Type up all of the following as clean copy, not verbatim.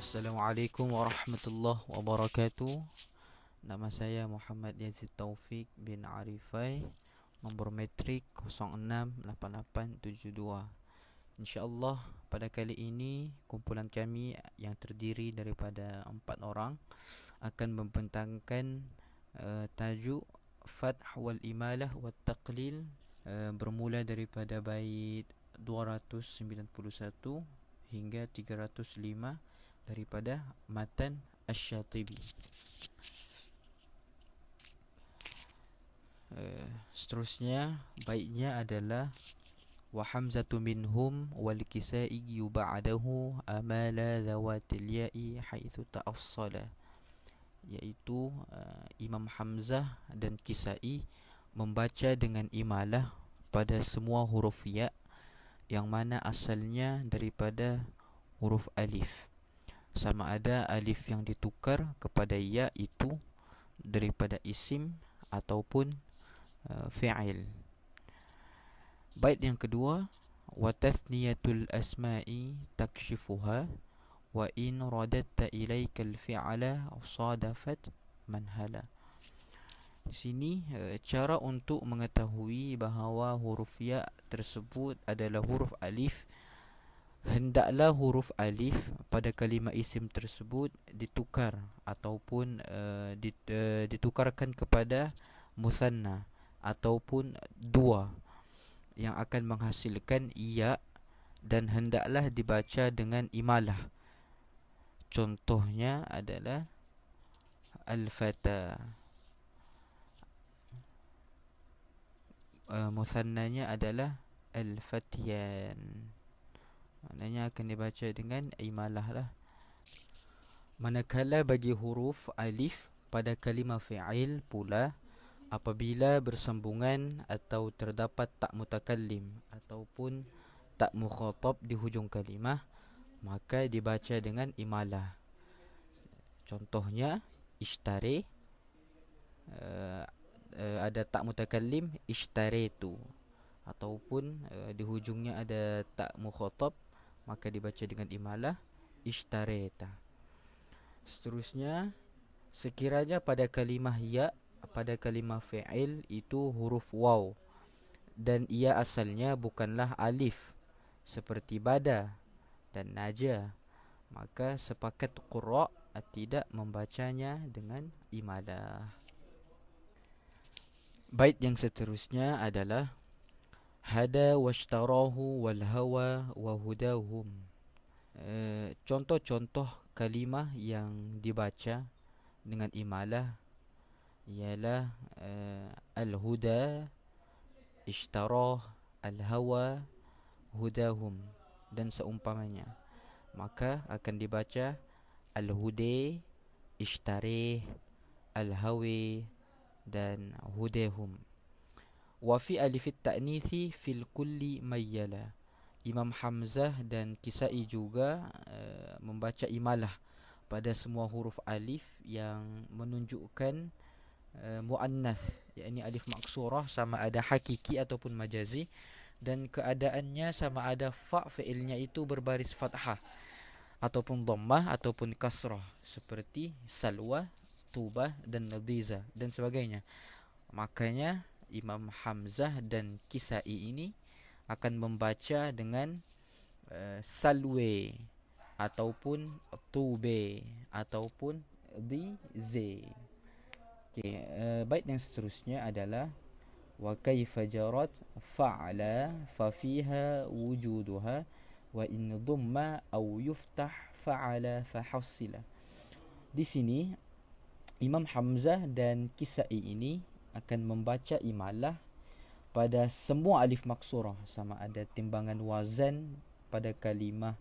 Assalamualaikum warahmatullahi wabarakatuh. Nama saya Muhammad Yazid Taufik bin Arifai. Nombor metrik 068872. InsyaAllah pada kali ini kumpulan kami yang terdiri daripada 4 orang akan membentangkan tajuk Fath wal Imalah wa Taqlil, bermula daripada bait 291 hingga 305 daripada matan Asy-Syatibi. Seterusnya baitnya adalah wa hamzatu minhum wal kisai ba'dahu amala zawatil ya'i haitsu ta'assala, iaitu Imam Hamzah dan Kisai membaca dengan imalah pada semua huruf ya yang mana asalnya daripada huruf alif, sama ada alif yang ditukar kepada ya itu daripada isim ataupun fi'il. Bait yang kedua, wa tathniyatul asma'i takshifuha wa in radatta ilaika al-fi'ala sadafat manhala. Di sini cara untuk mengetahui bahawa huruf ya tersebut adalah huruf alif, hendaklah huruf alif pada kalimah isim tersebut ditukar ataupun ditukarkan kepada musanna ataupun dua yang akan menghasilkan ya, dan hendaklah dibaca dengan imalah. Contohnya adalah al-fata, musannanya adalah al-fatyan, maknanya akan dibaca dengan imalah lah. Manakala bagi huruf alif pada kalimah fi'il pula, apabila bersambungan atau terdapat tak mutakallim ataupun tak mukhatab di hujung kalimah, maka dibaca dengan imalah. Contohnya ishtari, ada tak mutakallim ishtaraitu, ataupun di hujungnya ada tak mukhatab, maka dibaca dengan imalah ishtaraita. Seterusnya, sekiranya pada kalimah ya, pada kalimah fi'il itu huruf waw dan ia asalnya bukanlah alif seperti bada dan naja, maka sepakat qurra tidak membacanya dengan imalah. Bait yang seterusnya adalah hada washtarahu wal hawa wa hudahum. Contoh-contoh kalimah yang dibaca dengan imalah ialah al-huda, ishtarah, al-hawa, hudahum dan seumpamanya. Maka akan dibaca al-hudai, ishtarih, al-hawi dan hudahum. Wa fi alifit ta'nithi fil kulli mayyala. Imam Hamzah dan Kisai juga membaca imalah pada semua huruf alif yang menunjukkan muannath, yakni alif maksurah, sama ada hakiki ataupun majazi, dan keadaannya sama ada fa fi'ilnya itu berbaris fathah ataupun dhammah ataupun kasrah, seperti salwa, tubah dan nadiza dan sebagainya. Makanya Imam Hamzah dan Kisai ini akan membaca dengan salwe ataupun tube ataupun dize. Bait yang seterusnya adalah wa kaifa jarat fa'ala fa fiha wujuduha wa in dhamma aw yuftah fa'ala fa hasila. Di sini Imam Hamzah dan Kisai ini akan membaca imalah pada semua alif maksurah, sama ada timbangan wazan pada kalimah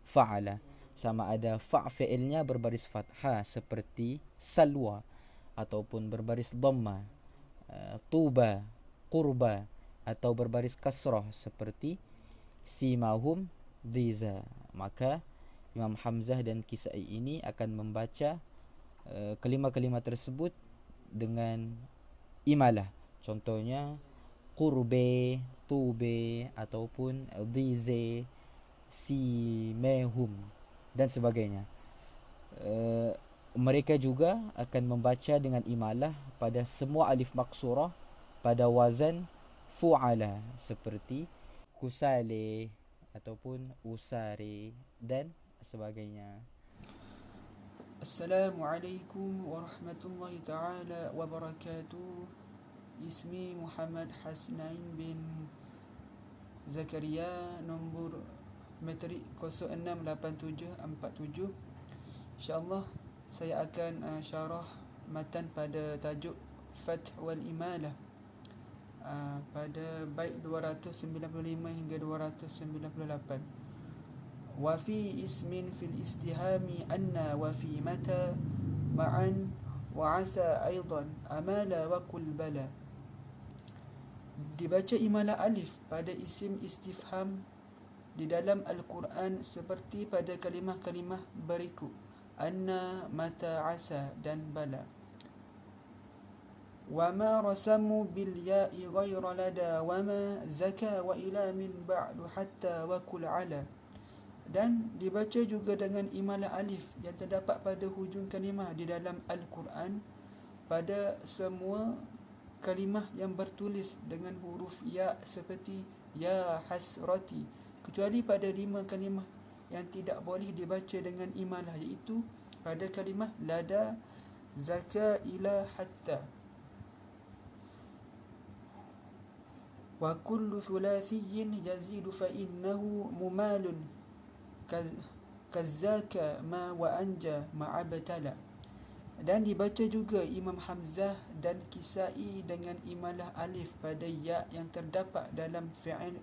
fa'ala, sama ada fa' fi'ilnya berbaris fathah seperti salwa ataupun berbaris dhamma, tuba, qurba, atau berbaris kasrah seperti simahum, diza. Maka Imam Hamzah dan Kisai ini akan membaca kalimah-kalimah tersebut dengan imalah. Contohnya qurbe, tube ataupun dize, simahum dan sebagainya. Mereka juga akan membaca dengan imalah pada semua alif maksurah pada wazan fu'ala, seperti kusale ataupun usare dan sebagainya. Assalamualaikum warahmatullahi taala wabarakatuh. Ismi Muhammad Hasnain bin Zakaria, nombor metrik 068747. InsyaAllah saya akan syarah matan pada tajuk Fath wal Imalah pada bait 295 hingga 298. Wa fi ismin fil istihami anna wa fi mata ma'an wa asa aidan amala wa kul bala. Dibaca imalah alif pada isim istifham di dalam Al-Quran seperti pada kalimah-kalimah berikut: anna, mata, asa dan bala. Wa ma rasamu bil ya'i ghayra lada wa ma zaka wa ila min ba'du hatta wa kul ala. Dan dibaca juga dengan imalah alif yang terdapat pada hujung kalimah di dalam Al-Quran pada semua kalimah yang bertulis dengan huruf ya, seperti ya hasrati, kecuali pada 5 kalimah yang tidak boleh dibaca dengan imalah, iaitu pada kalimah lada, zaka, ila, hatta. Wa kullu thulathiyin yazidu fa innahu mumalun kazaka ma wa anja ma'abtala. Dan dibaca juga Imam Hamzah dan Kisai dengan imalah alif pada ya yang terdapat dalam fi'il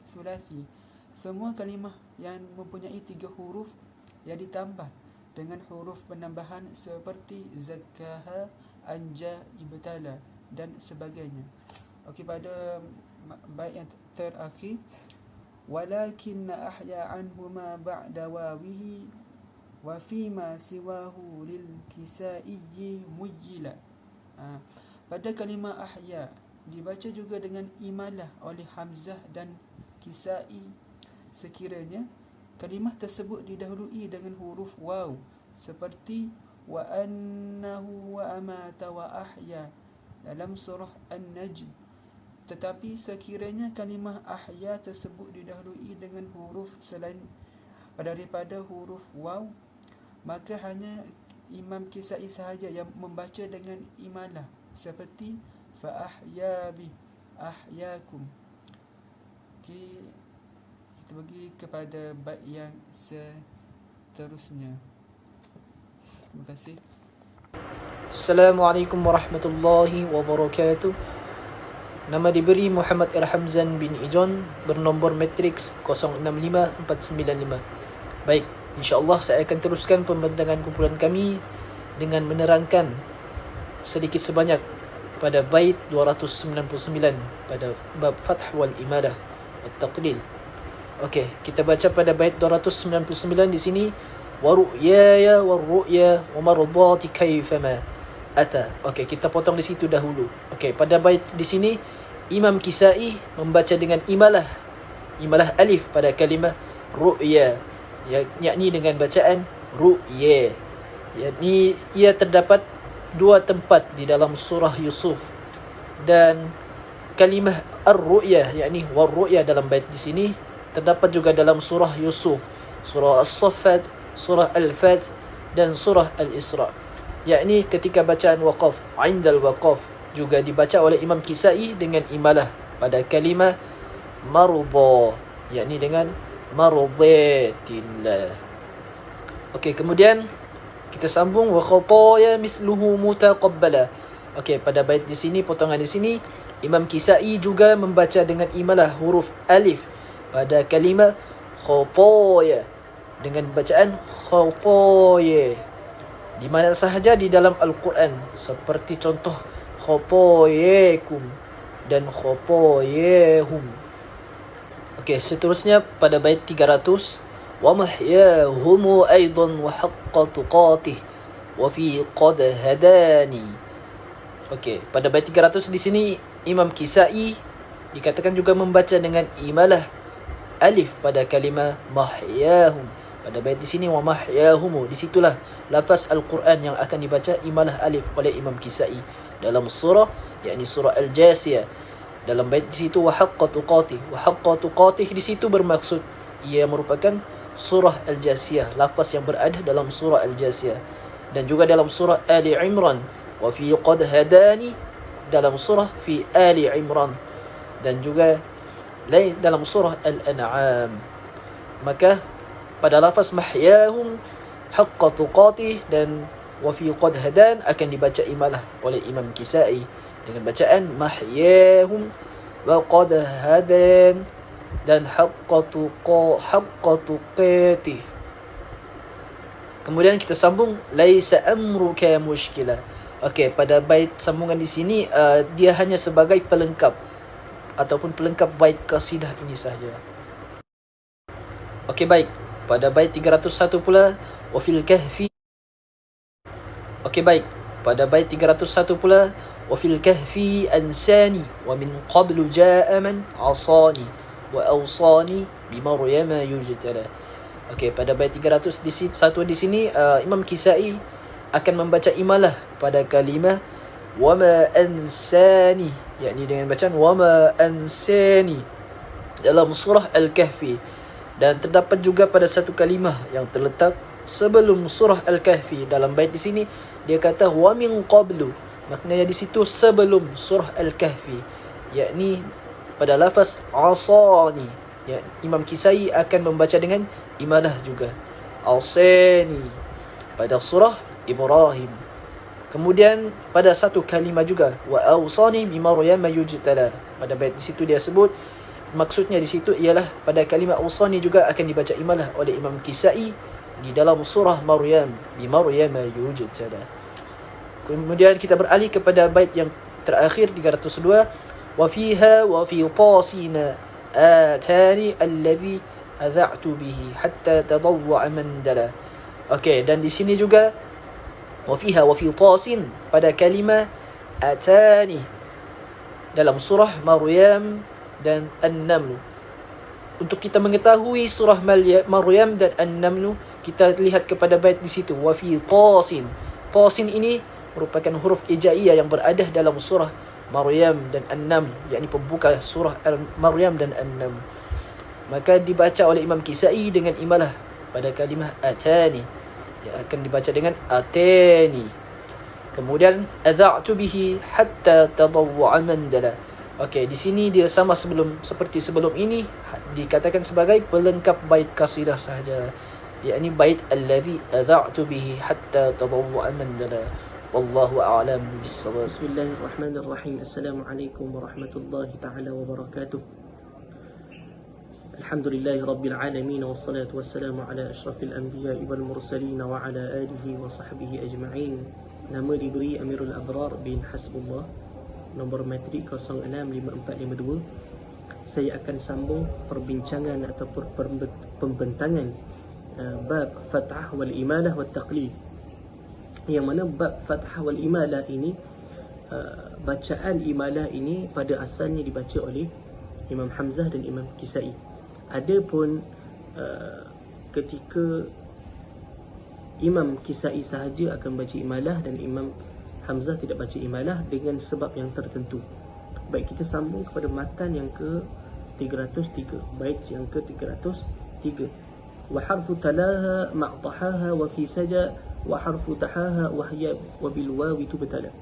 thulathi. Semua kalimah yang mempunyai 3 huruf yang ditambah dengan huruf penambahan seperti zakaha, anja, ibtala dan sebagainya. Okey, pada bait yang terakhir, walakin ahya anhuma ba'da wawihi wa fima siwahu lil kisaiyi mujila. Pada kalimah ahya dibaca juga dengan imalah oleh Hamzah dan Kisai sekiranya kalimah tersebut didahului dengan huruf waw, seperti wa annahu wa amata wa ahya dalam surah An-Najm. Tetapi sekiranya kalimah ahya tersebut didahului dengan huruf selain daripada huruf waw, maka hanya Imam Kisai sahaja yang membaca dengan imalah, seperti fa ahya bi ahyakum. Okey, kita pergi kepada bait yang seterusnya. Terima kasih. Assalamualaikum warahmatullahi wabarakatuh. Nama diberi Muhammad Al-Hamzan bin Ijon, bernombor matriks 065495. Baik, insya-Allah saya akan teruskan pembentangan kumpulan kami dengan menerangkan sedikit sebanyak pada bait 299 pada bab Fath wal Imadah at-Taqlil. Okey, kita baca pada bait 299 di sini, wa ru'yaya wa ru'ya wa mardati kayfama ata. Okey, kita potong di situ dahulu. Okey, pada bait di sini Imam Kisai membaca dengan imalah alif pada kalimah ru'ya, yakni dengan bacaan ru'ya. Yakni ia terdapat 2 tempat di dalam surah Yusuf, dan kalimah ar-ru'ya yakni war-ru'ya dalam bait di sini terdapat juga dalam surah Yusuf, surah As-Saffat, surah Al-Fat dan surah Al-Isra. Yakni ketika bacaan waqaf, indal waqaf juga dibaca oleh Imam Kisai dengan imalah pada kalimah marudha, yakni dengan marudhatillah. Okey, kemudian kita sambung wa khataya misluhu mutaqabbala. Okey, pada bait di sini, potongan di sini, Imam Kisai juga membaca dengan imalah huruf alif pada kalimah khataya dengan bacaan khataya di mana sahaja di dalam Al-Quran, seperti contoh khatayakum dan khatayahum. Okey, seterusnya pada bait 300, wa mahyahum aidan wa haqqa tuqatih wa fi qad hadani. Okey, pada bait 300 di sini Imam Kisai dikatakan juga membaca dengan imalah alif pada kalimah mahyahum Pada bait di sini wa mahyahum, di situlah lafaz al-Quran yang akan dibaca imalah alif oleh Imam Kisai dalam surah, yakni surah Al-Jasiyah. Dalam bait di situ wa haqqa tuqatih, wa haqqa tuqatih di situ bermaksud ia merupakan surah Al-Jasiyah, lafaz yang berada dalam surah Al-Jasiyah. Dan juga dalam surah Ali Imran wa fi qad hadani, dalam surah fi Ali Imran, dan juga dalam surah Al-An'am. Maka pada lafaz mahyahum, haqqa tuqatih dan wa fi qad hadan akan dibaca imalah oleh Imam Kisai dengan bacaan mahyahum wa qad hadan dan haqqa tuqatih. Kemudian kita sambung laisa amruka mushkila. Okey, pada bait sambungan di sini dia hanya sebagai pelengkap ataupun pelengkap bait qasidah ini sahaja. Okey, baik. Pada bait 301 pula wa fil kahfi. Okey, baik. Pada bait 301 pula wa fil kahfi ansani wa min qablu jaa man asani wa awsani bi maryama yujtala. Okey, pada bait 301 di sini Imam Kisai akan membaca imalah pada kalimah wa ma ansani, yakni dengan bacaan wa ma ansani dalam surah Al-Kahfi. Dan terdapat juga pada satu kalimah yang terletak sebelum surah Al-Kahfi. Dalam bait di sini dia kata wa min qablu, maknanya di situ sebelum surah Al-Kahfi, yakni pada lafaz asani, ya, Imam Kisai akan membaca dengan imalah juga asani pada surah Ibrahim. Kemudian pada satu kalimah juga wa awsani bi maryam yujtala, pada bait di situ dia sebut maksudnya di situ ialah pada kalimah awsani juga akan dibaca imalah oleh Imam Kisai di dalam surah Maryam bi maryam yujtala. Kemudian kita beralih kepada bait yang terakhir 302 wa fiha wa fi tasina atani alladhi adha'tu bihi hatta tadawwa mandala. Okey, dan di sini juga wa fiha wa fi tasin pada kalimah atani dalam surah Maryam dan An-Naml. Untuk kita mengetahui surah Maryam dan An-Naml, kita lihat kepada bait di situ wa fi tasin. Tasin ini merupakan huruf hijaiyah yang berada dalam surah Maryam dan An-Naml, yakni pembuka surah Maryam dan An-Naml. Maka dibaca oleh Imam Kisai dengan imalah pada kalimah atani, yang akan dibaca dengan atani. Kemudian adha'tu bihi hatta tadawwa mandala. Okey, di sini dia sama seperti sebelum ini, dikatakan sebagai pelengkap bait qasidah sahaja, yakni bait allazi adha'tu bihi hatta tadawwa mandala. Wallahu a'lam bis-shawab. Bismillahirrahmanirrahim. Assalamualaikum warahmatullahi taala wabarakatuh. Alhamdulillahi rabbil alamin, wassalatu wassalamu ala asyrafil anbiya'i wal mursalin wa ala alihi wa sahbihi ajma'in. Nama diberi Amirul Abrar bin Hasbullah, nombor matrik 065452. Saya akan sambung perbincangan ataupun pembentangan bab fathah wal imalah wat taqlid. Yang mana bab fathah wal imalah ini, bacaan imalah ini pada asalnya dibaca oleh Imam Hamzah dan Imam Kisai. Adapun ketika Imam Kisai sahaja akan baca imalah dan Imam Hamzah tidak baca imalah dengan sebab yang tertentu. Baik, kita sambung kepada matan yang ke-303, bait yang ke-303. Wa harfu talaha ma'tahaha wa fi saja wa harfu tahaha wa hiya wa bil wawi tubtala.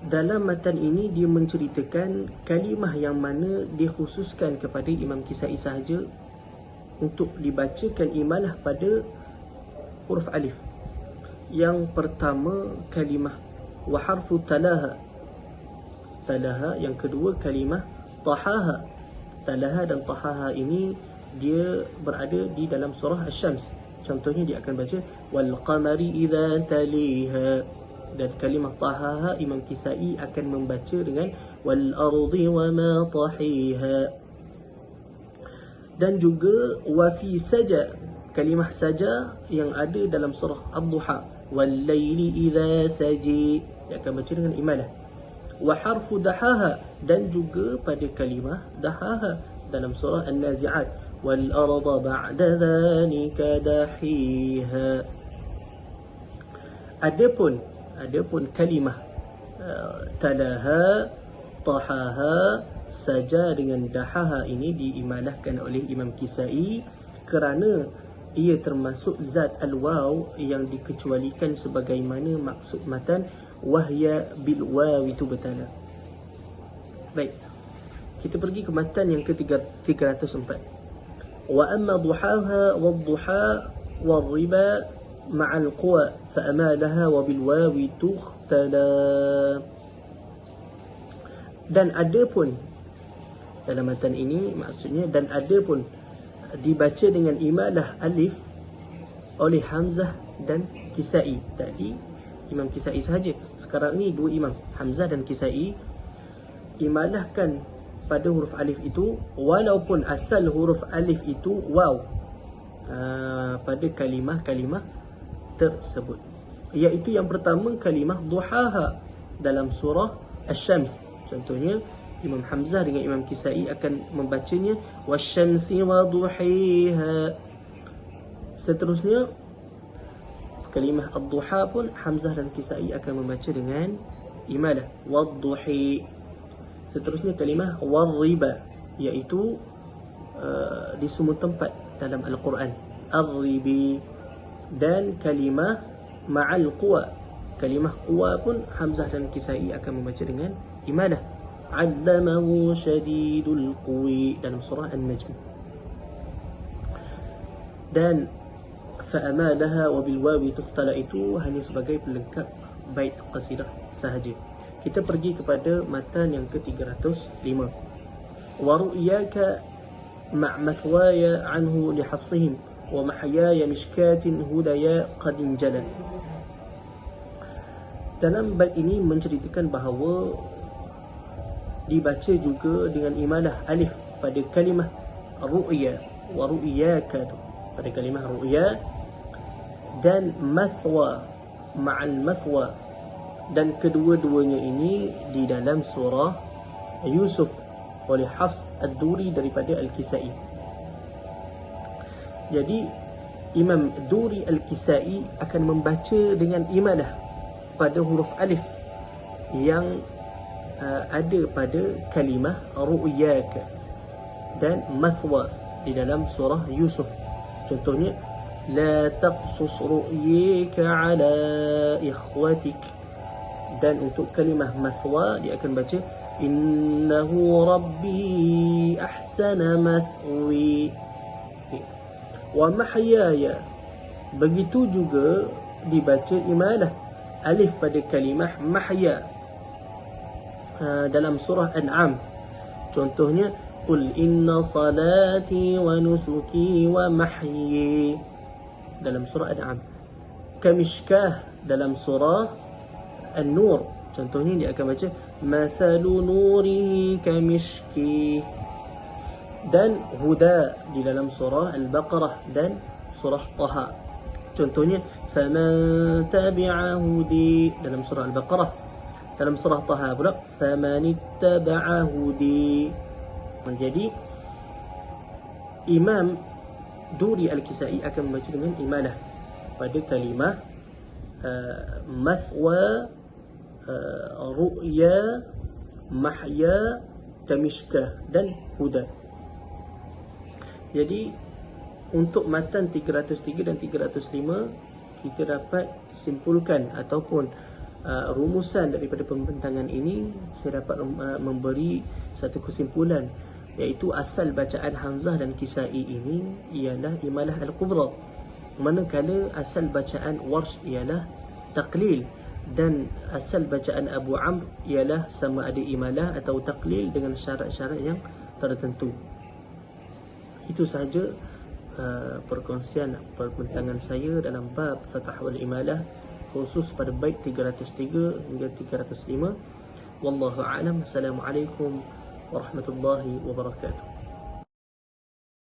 Dalam matan ini dia menceritakan kalimah yang mana dikhususkan kepada Imam Kisai sahaja untuk dibacakan imalah pada huruf alif. Yang pertama kalimah wa harfu talaha, talaha. Yang kedua kalimah tahaha. Talaha dan tahaha ini dia berada di dalam surah Asy-Syams. Contohnya dia akan baca wal qamari idza taliha, dan kalimah tahaha Imam Kisai akan membaca dengan wal ardi wa ma tahiha. Dan juga wa fi saja, kalimah saja yang ada dalam surah Ad-Duha, wal laili idza saji, dia akan baca dengan imalah. Wa harfu dahaha, dan juga pada kalimah dahaha dalam surah An-Nazi'at, والأرض بعد ذلك دحيها. Adapun kalimah talaha, tahaha, saja dengan dahaha ini diimalahkan oleh Imam Kisai kerana ia termasuk zat al-waw yang dikecualikan sebagaimana maksud matan wahya bil waw itu betala. Baik, kita pergi ke matan yang ke-304. Wa amma duhaha wad-duha wal-riba ma'al quwa fa'amalaha wa bil wawi tukhtala. Dan ada pun dalam matan ini maksudnya, dan ada pun dibaca dengan imalah alif oleh Hamzah dan Kisai. Tadi Imam Kisai sahaja, sekarang ni dua imam, Hamzah dan Kisai, imalahkan pada huruf alif itu walaupun asal huruf alif itu waw pada kalimah-kalimah tersebut, iaitu yang pertama kalimah duhaha dalam surah Asy-Syams. Contohnya Imam Hamzah dengan Imam Kisai akan membacanya wasyamsi wa duhiha. Seterusnya kalimah ad-duha pun Hamzah dan Kisai akan membaca dengan imalah wad-duhi. Seterusnya kalimah war-riba, iaitu di semua tempat dalam Al-Quran, ar-ribi. Dan kalimah ma'al quwa, kalimah quwa pun Hamzah dan Kisai akan membaca dengan imalah 'allamahu syadidul quwi dalam surah An-Najm. Dan fa'amalaha wa bil wawi tukhtala itu hanya sebagai pelengkap bait qasidah sahaja. Kita pergi kepada matan yang ke-305. Wa ru'yaka ma'mathwaya anhu li hafsihim wa mahyaya mishkatin hudaya qad injala. Dalam bait ini menceritakan bahawa dibaca juga dengan imalah alif pada kalimah ru'ya wa ru'yaka, pada kalimah ru'ya, dan mathwa ma'al mathwa, dan kedua-duanya ini di dalam surah Yusuf oleh Hafs ad-Duri daripada Al-Kisai. Jadi Imam Duri Al-Kisai akan membaca dengan imalah pada huruf alif yang ada pada kalimah ru'yaka dan mathwa di dalam surah Yusuf. Contohnya la taqsus ru'yaka ala ikhwatik. Dan untuk kalimah mathwa dia akan baca innahu rabbi ahsana mathwi. Wa mahyaya, begitu juga dibaca imalah alif pada kalimah mahya dalam surah An'am. Contohnya qul inna salati wa nusuki wa mahyi dalam surah An'am. Kamishkah dalam surah An-Nur, contohnya dia akan baca masalu nurihi kamishki. Dan huda di dalam surah Al-Baqarah dan surah Taha, contohnya faman tabi'a hudi dalam surah Al-Baqarah. Dalam surah Taha pula faman ittaba'a hudi. Jadi Imam Duri Al-Kisai akan membaca dengan imalah pada kalimah mathwa, ru'ya, mahya, kamishkah dan huda. Jadi untuk matan 303 dan 305 kita dapat simpulkan ataupun rumusan daripada pembentangan ini. Saya dapat memberi satu kesimpulan, iaitu asal bacaan Hamzah dan Kisai ini ialah imalah al-kubra, manakala asal bacaan Warsh ialah taqlil, dan asal bacaan Abu Amr ialah sama ada imalah atau taqlil dengan syarat-syarat yang tertentu. Itu sahaja perkongsian perbentangan saya dalam bab Fathah wal Imalah, khusus pada bait 303 hingga 305. Wallahu a'lam. Assalamualaikum warahmatullahi wabarakatuh.